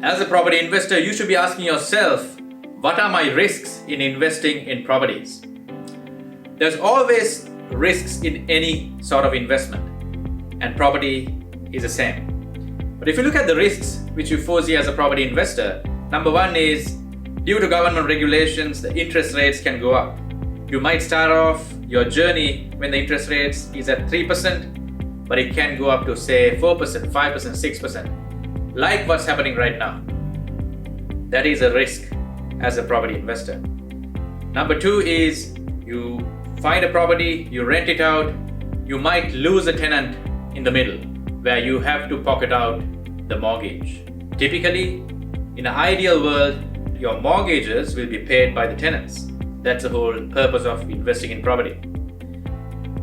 As a property investor, you should be asking yourself, what are my risks in investing in properties? There's always risks in any sort of investment, and property is the same. But if you look at the risks which you foresee as a property investor, number one is due to government regulations, the interest rates can go up. You might start off your journey when the interest rates is at 3%, but it can go up to say 4%, 5%, 6%, like what's happening right now. That is a risk as a property investor. Number two is you find a property, you rent it out, you might lose a tenant in the middle where you have to pocket out the mortgage. Typically, in an ideal world, your mortgages will be paid by the tenants. That's the whole purpose of investing in property.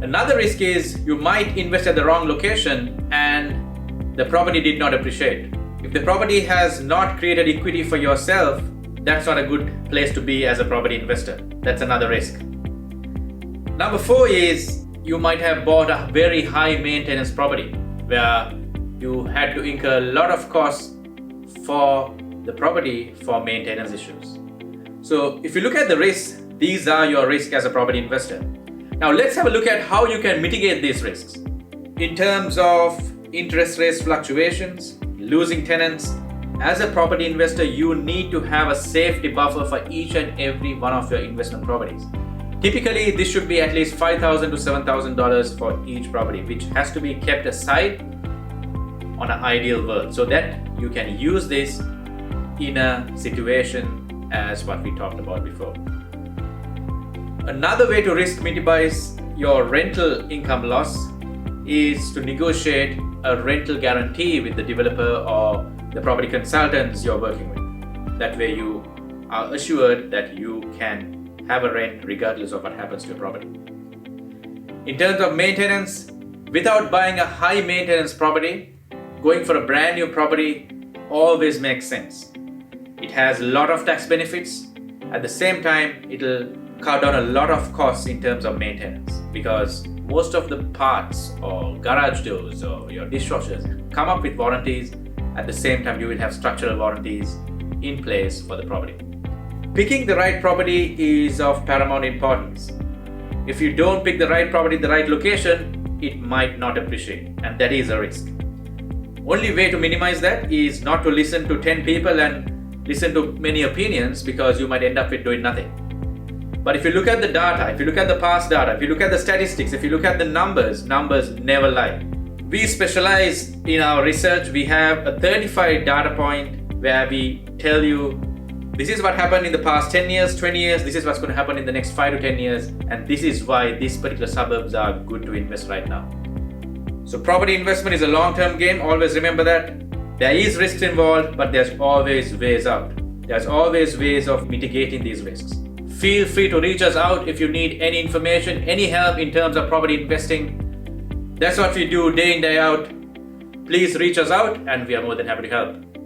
Another risk is you might invest at the wrong location and the property did not appreciate. If the property has not created equity for yourself, that's not a good place to be as a property investor. That's another risk. Number four is you might have bought a very high maintenance property where you had to incur a lot of costs for the property for maintenance issues. So if you look at the risks, these are your risks as a property investor. Now let's have a look at how you can mitigate these risks. In terms of interest rates fluctuations, losing tenants, as a property investor, you need to have a safety buffer for each and every one of your investment properties. Typically, this should be at least $5,000 to $7,000 for each property, which has to be kept aside on an ideal world so that you can use this in a situation as what we talked about before. Another way to risk minimize your rental income loss is to negotiate a rental guarantee with the developer or the property consultants you're working with. That way you are assured that you can have a rent regardless of what happens to your property. In terms of maintenance, without buying a high maintenance property, going for a brand new property always makes sense. It has a lot of tax benefits. At the same time, it'll cut down a lot of costs in terms of maintenance because most of the parts or garage doors or your dishwashers come up with warranties. At the same time, you will have structural warranties in place for the property. Picking the right property is of paramount importance. If you don't pick the right property, the right location, it might not appreciate, and that is a risk. Only way to minimize that is not to listen to 10 people and listen to many opinions because you might end up with doing nothing. But if you look at the data, if you look at the past data, if you look at the statistics, if you look at the numbers never lie. We specialize in our research. We have a 35 data point where we tell you this is what happened in the past 10 years, 20 years, this is what's going to happen in the next 5 to 10 years, and this is why these particular suburbs are good to invest right now. So property investment is a long-term game. Always remember that. There is risks involved, but there's always ways out. There's always ways of mitigating these risks. Feel free to reach us out if you need any information, any help in terms of property investing. That's what we do day in, day out. Please reach us out and we are more than happy to help.